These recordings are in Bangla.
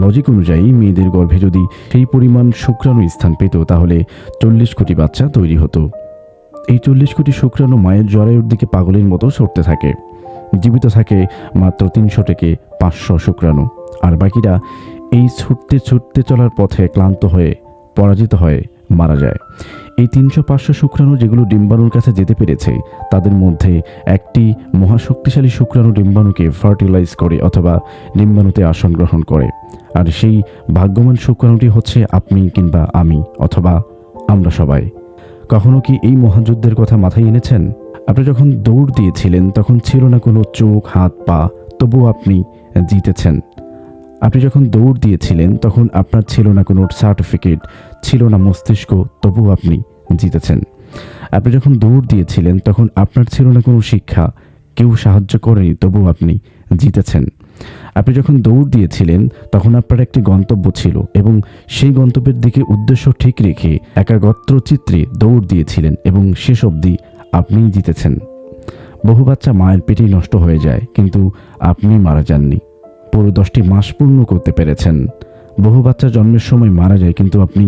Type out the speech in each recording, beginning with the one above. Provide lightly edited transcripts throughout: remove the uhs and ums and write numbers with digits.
লজিক অনুযায়ী মেয়েদের গর্ভে যদি সেই পরিমাণ শুক্রাণু স্থান পেত তাহলে 40 কোটি বাচ্চা তৈরি হতো। এই 40 কোটি শুক্রাণু মায়ের জরায়ুর দিকে পাগলের মতো ছুটতে থাকে। জীবিত থাকে মাত্র 300 থেকে 500 শুক্রাণু, আর বাকিরা এই ছুটতে ছুটতে চলার পথে ক্লান্ত হয়ে পরাজিত হয়ে মারা যায়। এই 300-500 শুক্রাণু যেগুলো ডিম্বাণুর কাছে যেতে পেরেছে, তাদের মধ্যে একটি মহাশক্তিশালী শুক্রাণু ডিম্বাণুকে ফার্টিলাইজ করে অথবা ডিম্বাণুতে আসন গ্রহণ করে। আর সেই ভাগ্যবান শুক্রাণুটি হচ্ছে আপনি কিংবা আমি অথবা আমরা সবাই। কখনো কি এই মহাযুদ্ধের কথা মাথায় এনেছেন? আপনি যখন দৌড় দিয়েছিলেন তখন ছিল না কোনো চোখ, হাত, পা, তবুও আপনি জিতেছেন। আপনি যখন দৌড় দিয়েছিলেন তখন আপনার ছিল না কোনো সার্টিফিকেট, ছিল না মস্তিষ্ক, তবুও আপনি জিতেছেন। আপনি যখন দৌড় দিয়েছিলেন তখন আপনার ছিল না কোনো শিক্ষা, কেউ সাহায্য করেনি, তবুও আপনি জিতেছেন। আপনি যখন দৌড় দিয়েছিলেন তখন আপনার একটি গন্তব্য ছিল এবং সেই গন্তব্যের দিকে উদ্দেশ্য ঠিক রেখে একাগ্র চিত্রে দৌড় দিয়েছিলেন এবং শেষ অবধি আপনিই জিতেছেন। বহু বাচ্চা মায়ের পেটেই নষ্ট হয়ে যায়, কিন্তু আপনি মারা যাননি, পুরো 10টি মাস পূর্ণ করতে পেরেছেন। বহু বাচ্চা জন্মের সময় মারা যায়, কিন্তু আপনি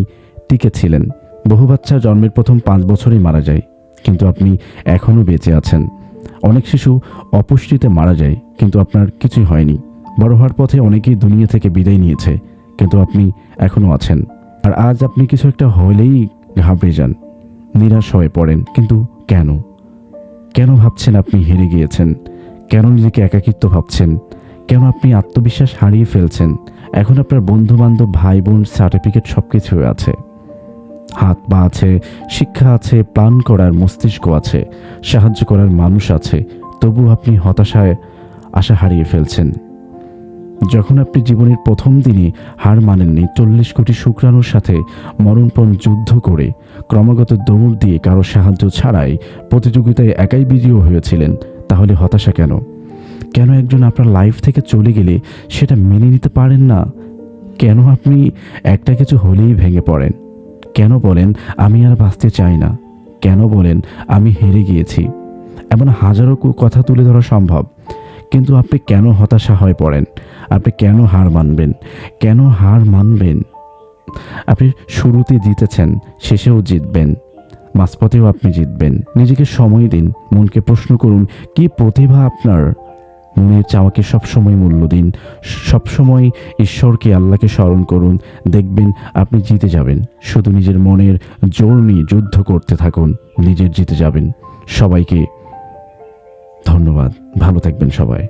টিকে ছিলেন। বহু বাচ্চা জন্মের প্রথম 5 বছরেই মারা যায়, কিন্তু আপনি এখনও বেঁচে আছেন। অনেক শিশু অপুষ্টিতে মারা যায়, কিন্তু আপনার কিছুই হয়নি। বড় হওয়ার পথে অনেকেই দুনিয়া থেকে বিদায় নিয়েছে, কিন্তু আপনি এখনও আছেন। আর আজ আপনি কিছু একটা হলেই ঘাবড়ে যান, নিরাশ হয়ে পড়েন। কিন্তু কেন? কেন ভাবছেন আপনি হেরে গিয়েছেন? কেন নিজেকে একাকিত্ব ভাবছেন? কেন আপনি আত্মবিশ্বাস হারিয়ে ফেলছেন? এখন আপনার বন্ধু বান্ধব, ভাই বোন, সার্টিফিকেট সবকিছু আছে, হাত পা আছে, শিক্ষা আছে, প্ল্যান করার মস্তিষ্ক আছে, সাহায্য করার মানুষ আছে, তবু আপনি হতাশায় আশা হারিয়ে ফেলছেন। যখন আপনি জীবনের প্রথম দিনে হার মানেননি, 40 কোটি শুক্রাণুর সাথে মরণপণ যুদ্ধ করে ক্রমাগত দৌড় দিয়ে কারো সাহায্য ছাড়াই প্রতিযোগিতায় একাই বিজয়ী হয়েছিলেন, তাহলে হতাশা কেন? কেন একজন আপনার লাইফ থেকে চলে গেলে সেটা মেনে নিতে পারেন না? কেন আপনি একটা কিছু হলেই ভেঙে পড়েন? কেন বলেন আমি আর বাঁচতে চাই না? কেন বলেন আমি হেরে গিয়েছি? এমন হাজারো কথা তুলে ধরা সম্ভব, কিন্তু আপনি কেন হতাশা হয়ে পড়েন? আপনি কেন হার মানবেন? কেন হার মানবেন? আপনি শুরুতে জিতেছেন, শেষেও জিতবেন, মাঝপথেও আপনি জিতবেন। নিজেকে সময় দিন, মনকে প্রশ্ন করুন কি প্রতিভা আপনার। মনের চাওয়াকে সবসময় মূল্য দিন, সবসময় ঈশ্বরকে, আল্লাহকে স্মরণ করুন। দেখবেন আপনি জিতে যাবেন। শুধু নিজের মনের জোর নিয়ে যুদ্ধ করতে থাকুন, নিজের জিতে যাবেন। সবাইকে ধন্যবাদ। ভালো থাকবেন সবাই।